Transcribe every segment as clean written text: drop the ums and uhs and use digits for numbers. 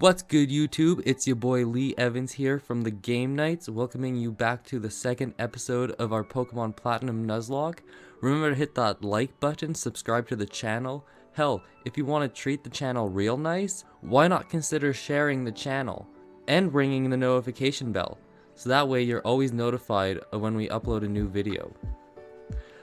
What's good, YouTube? It's your boy Lee Evans here from the Game Nights, welcoming you back to the second episode of our Pokemon Platinum Nuzlocke. Remember to hit that like button, subscribe to the channel. Hell, if you want to treat the channel real nice, why not consider sharing the channel and ringing the notification bell, so that way you're always notified of when we upload a new video.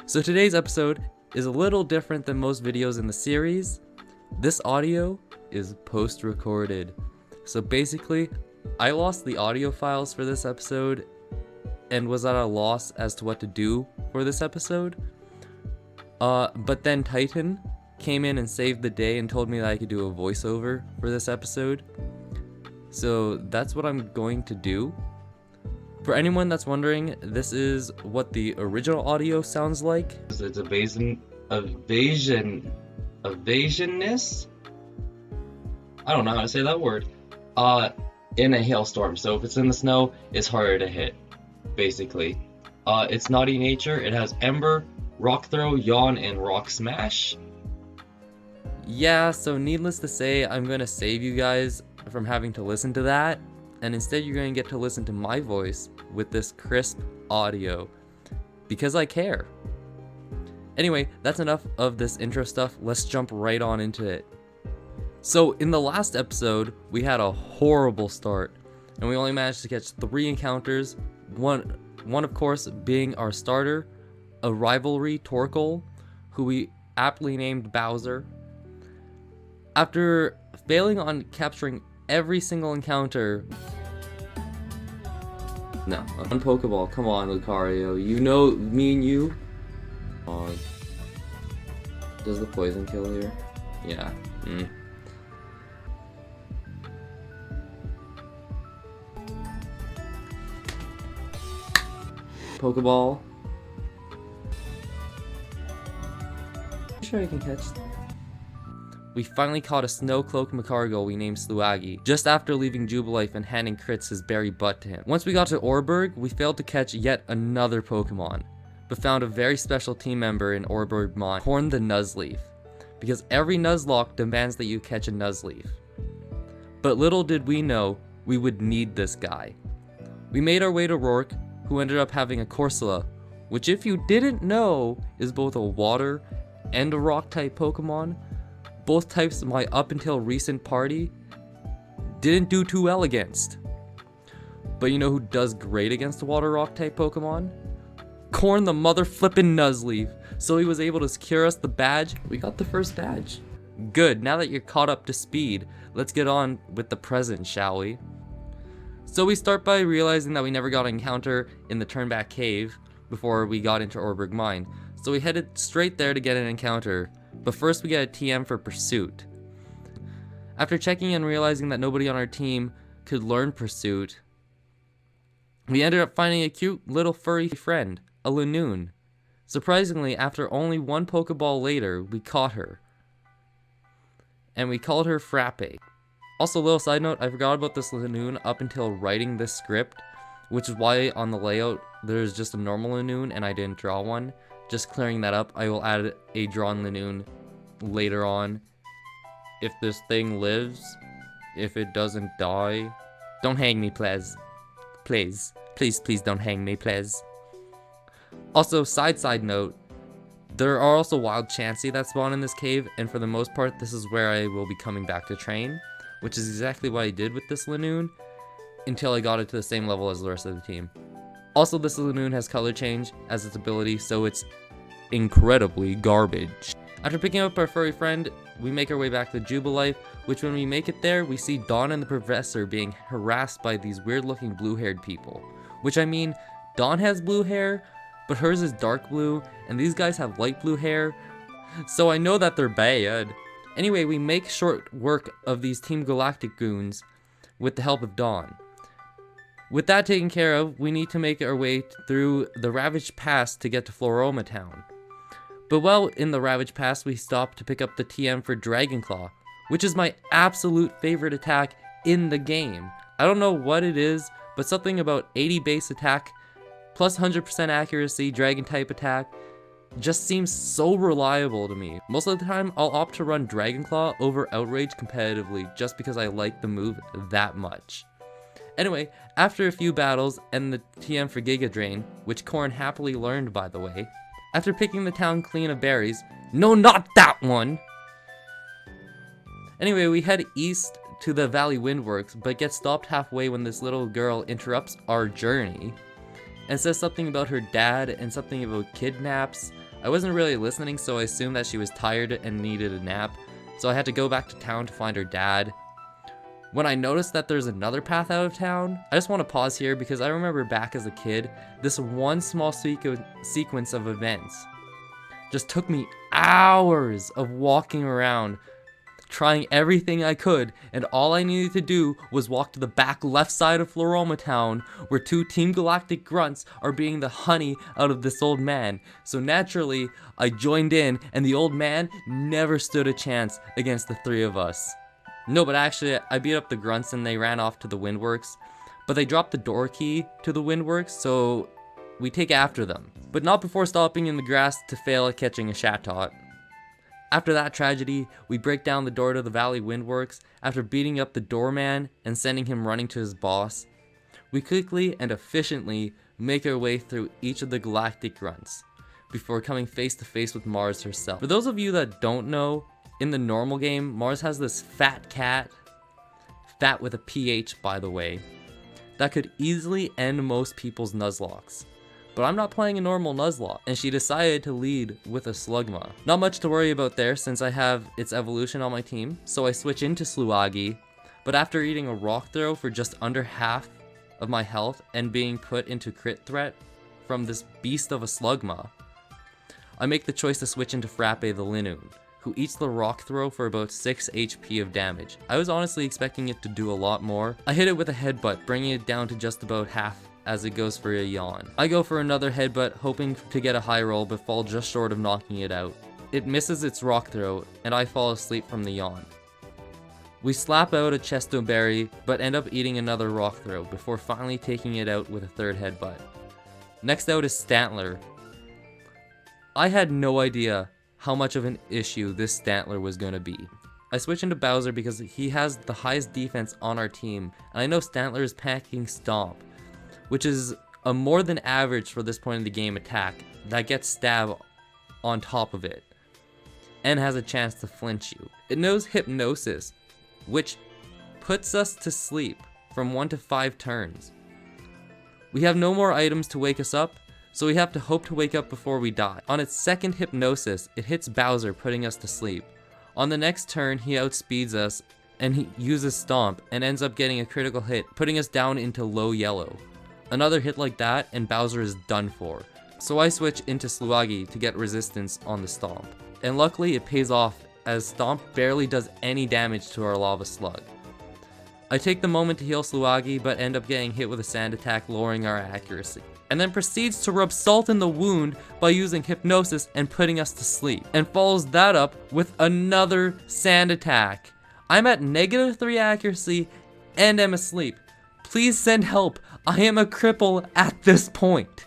So today's episode is a little different than most videos in the series. This audio is post-recorded. So basically, I lost the audio files for this episode and was at a loss as to what to do for this episode. But then Titan came in and saved the day and told me that I could do a voiceover for this episode. So that's what I'm going to do. For anyone that's wondering, this is what the original audio sounds like. It's evasionness? I don't know how to say that word. In a hailstorm. So if it's in the snow, it's harder to hit, basically. It's Naughty Nature. It has Ember, Rock Throw, Yawn, and Rock Smash. Yeah, so needless to say, I'm going to save you guys from having to listen to that. And instead you're going to get to listen to my voice with this crisp audio. Because I care. Anyway, that's enough of this intro stuff. Let's jump right on into it. So in the last episode, we had a horrible start, and we only managed to catch 3 encounters, one of course being our starter, a rivalry Torkoal, who we aptly named Bowser. After failing on capturing every single encounter... No, one Pokeball, come on Lucario, you know me and you? Does the poison kill here? Yeah. Pokeball. Sure I can catch. We finally caught a Snowcloak Macargo we named Sluagi, just after leaving Jubilife and handing Crits his berry butt to him. Once we got to Orberg, we failed to catch yet another Pokemon, but found a very special team member in Orberg Mine, Horn the Nuzleaf, because every Nuzlocke demands that you catch a Nuzleaf. But little did we know, we would need this guy. We made our way to Rourke, who ended up having a Corsola, which if you didn't know, is both a water and a rock type Pokemon. Both types my up until recent party didn't do too well against. But you know who does great against a water rock type Pokemon? Corn the mother flippin' Nuzleaf. So he was able to secure us the badge. We got the first badge. Good, now that you're caught up to speed, let's get on with the present, shall we? So we start by realizing that we never got an encounter in the Turnback Cave before we got into Orberg Mine. So we headed straight there to get an encounter, but first we get a TM for Pursuit. After checking and realizing that nobody on our team could learn Pursuit, we ended up finding a cute little furry friend, a Lanoon. Surprisingly, after only 1 Pokeball later, we caught her. And we called her Frappe. Also, little side note, I forgot about this Lanoon up until writing this script, which is why on the layout there's just a normal Lanoon and I didn't draw one. Just clearing that up, I will add a drawn Lanoon later on. If this thing lives, if it doesn't die, don't hang me, please. Please, please, please don't hang me, please. Also, side note, there are also wild Chansey that spawn in this cave, and for the most part, this is where I will be coming back to train, which is exactly what I did with this Lanoon, until I got it to the same level as the rest of the team. Also, this Lanoon has color change as its ability, so it's incredibly garbage. After picking up our furry friend, we make our way back to Jubilife, which when we make it there, we see Dawn and the Professor being harassed by these weird-looking blue-haired people. Which, I mean, Dawn has blue hair, but hers is dark blue, and these guys have light blue hair, so I know that they're bad. Anyway, we make short work of these Team Galactic goons with the help of Dawn. With that taken care of, we need to make our way through the Ravaged Pass to get to Floraoma Town. But while in the Ravaged Pass, we stop to pick up the TM for Dragonclaw, which is my absolute favorite attack in the game. I don't know what it is, but something about 80 base attack, plus 100% accuracy, Dragon type attack, just seems so reliable to me. Most of the time, I'll opt to run Dragon Claw over Outrage competitively just because I like the move that much. Anyway, after a few battles and the TM for Giga Drain, which Corrin happily learned by the way, after picking the town clean of berries, no, not that one! Anyway, we head east to the Valley Windworks, but get stopped halfway when this little girl interrupts our journey and says something about her dad and something about kidnaps. I wasn't really listening, so I assumed that she was tired and needed a nap, so I had to go back to town to find her dad. When I noticed that there's another path out of town, I just want to pause here because I remember back as a kid, this one small sequence of events just took me hours of walking around, trying everything I could, and all I needed to do was walk to the back left side of Floraoma town, where 2 Team Galactic grunts are being the honey out of this old man. So naturally, I joined in, and the old man never stood a chance against the 3 of us. No, but actually, I beat up the grunts and they ran off to the windworks, but they dropped the door key to the windworks, so we take after them, but not before stopping in the grass to fail at catching a Shatot. After that tragedy, we break down the door to the Valley Windworks after beating up the doorman and sending him running to his boss. We quickly and efficiently make our way through each of the galactic grunts before coming face to face with Mars herself. For those of you that don't know, in the normal game, Mars has this fat cat, fat with a PH by the way, that could easily end most people's Nuzlocks. But I'm not playing a normal Nuzlocke, and she decided to lead with a Slugma. Not much to worry about there since I have its evolution on my team, so I switch into Sluagi, but after eating a rock throw for just under half of my health and being put into crit threat from this beast of a Slugma, I make the choice to switch into Frappe the Linoon, who eats the rock throw for about 6 HP of damage. I was honestly expecting it to do a lot more. I hit it with a headbutt, bringing it down to just about half as it goes for a yawn. I go for another headbutt, hoping to get a high roll, but fall just short of knocking it out. It misses its rock throw, and I fall asleep from the yawn. We slap out a Chesto Berry, but end up eating another rock throw before finally taking it out with a third headbutt. Next out is Stantler. I had no idea how much of an issue this Stantler was going to be. I switch into Bowser because he has the highest defense on our team, and I know Stantler is packing Stomp, which is a more than average for this point in the game attack that gets stab on top of it and has a chance to flinch you. It knows Hypnosis, which puts us to sleep from 1 to 5 turns. We have no more items to wake us up, so we have to hope to wake up before we die. On its second Hypnosis, it hits Bowser, putting us to sleep. On the next turn, he outspeeds us and he uses Stomp and ends up getting a critical hit, putting us down into low yellow. Another hit like that and Bowser is done for. So I switch into Sluagi to get resistance on the Stomp. And luckily it pays off as Stomp barely does any damage to our Lava Slug. I take the moment to heal Sluagi but end up getting hit with a sand attack, lowering our accuracy. And then proceeds to rub salt in the wound by using Hypnosis and putting us to sleep. And follows that up with another sand attack. I'm at -3 accuracy and am asleep. Please send help. I am a cripple at this point.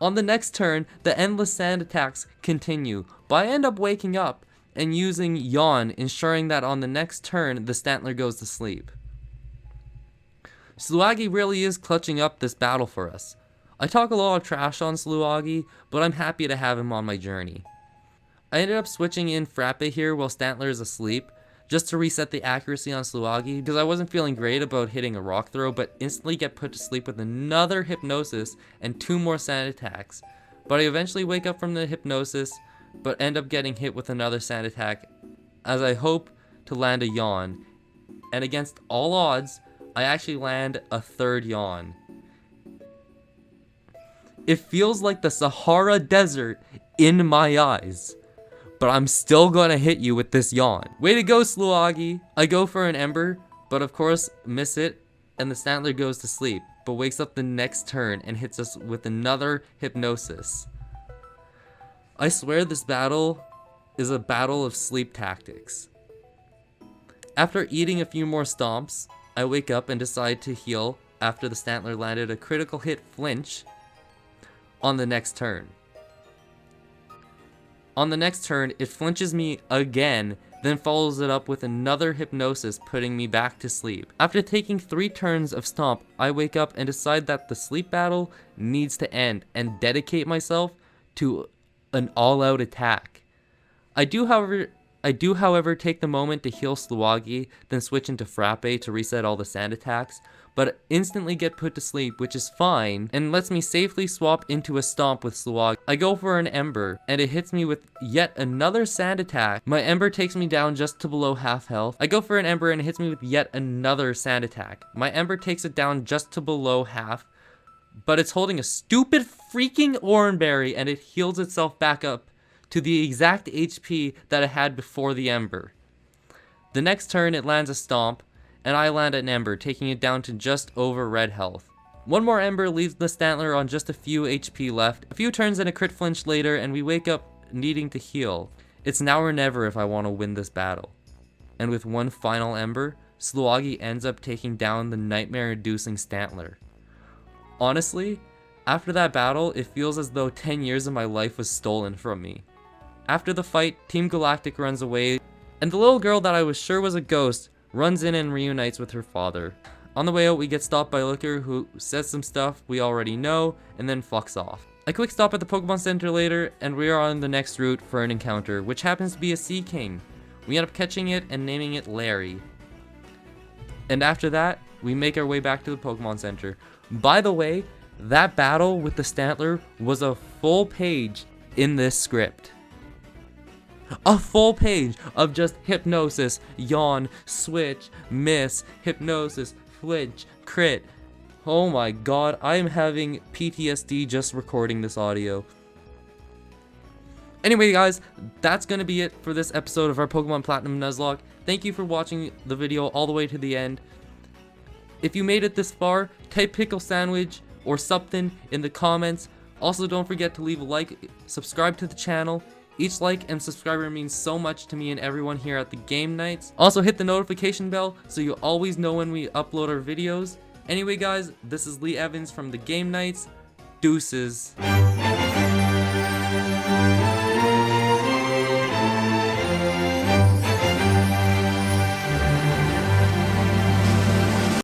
On the next turn, the endless sand attacks continue, but I end up waking up and using Yawn, ensuring that on the next turn, the Stantler goes to sleep. Sluagi really is clutching up this battle for us. I talk a lot of trash on Sluagi, but I'm happy to have him on my journey. I ended up switching in Frappe here while Stantler is asleep, just to reset the accuracy on Sluagi, because I wasn't feeling great about hitting a rock throw, but instantly get put to sleep with another Hypnosis and 2 more sand attacks. But I eventually wake up from the Hypnosis, but end up getting hit with another sand attack, as I hope to land a Yawn. And against all odds, I actually land a third Yawn. It feels like the Sahara Desert in my eyes. But I'm still gonna hit you with this Yawn. Way to go, Sluagi! I go for an Ember, but of course miss it, and the Stantler goes to sleep, but wakes up the next turn and hits us with another Hypnosis. I swear this battle is a battle of sleep tactics. After eating a few more stomps, I wake up and decide to heal after the Stantler landed a critical hit flinch on the next turn. On the next turn, it flinches me again, then follows it up with another hypnosis, putting me back to sleep. After taking 3 turns of Stomp, I wake up and decide that the sleep battle needs to end and dedicate myself to an all-out attack. I do, however, take the moment to heal Sluagi, then switch into Frappe to reset all the sand attacks, but instantly get put to sleep, which is fine, and lets me safely swap into a Stomp with Sluagi. I go for an Ember, and it hits me with yet another sand attack. My Ember takes me down just to below half health. I go for an Ember, and it hits me with yet another sand attack. My Ember takes it down just to below half, but it's holding a stupid freaking Oranberry, and it heals itself back up to the exact HP that it had before the Ember. The next turn, it lands a Stomp, and I land an Ember, taking it down to just over red health. One more Ember leaves the Stantler on just a few HP left. A few turns and a crit flinch later, and we wake up needing to heal. It's now or never if I want to win this battle. And with one final Ember, Sluagi ends up taking down the nightmare-inducing Stantler. Honestly, after that battle, it feels as though 10 years of my life was stolen from me. After the fight, Team Galactic runs away, and the little girl that I was sure was a ghost runs in and reunites with her father. On the way out, we get stopped by Licker, who says some stuff we already know, and then fucks off. A quick stop at the Pokemon Center later, and we are on the next route for an encounter, which happens to be a Sea King. We end up catching it and naming it Larry. And after that, we make our way back to the Pokemon Center. By the way, that battle with the Stantler was a full page in this script. A full page of just hypnosis, yawn, switch, miss, hypnosis, flinch, crit. Oh my god, I am having PTSD just recording this audio. Anyway guys, that's gonna be it for this episode of our Pokemon Platinum Nuzlocke. Thank you for watching the video all the way to the end. If you made it this far, type pickle sandwich or something in the comments. Also, don't forget to leave a like, subscribe to the channel. Each like and subscriber means so much to me and everyone here at the Game Nights. Also, hit the notification bell so you always know when we upload our videos. Anyway guys, this is Lee Evans from the Game Nights. Deuces.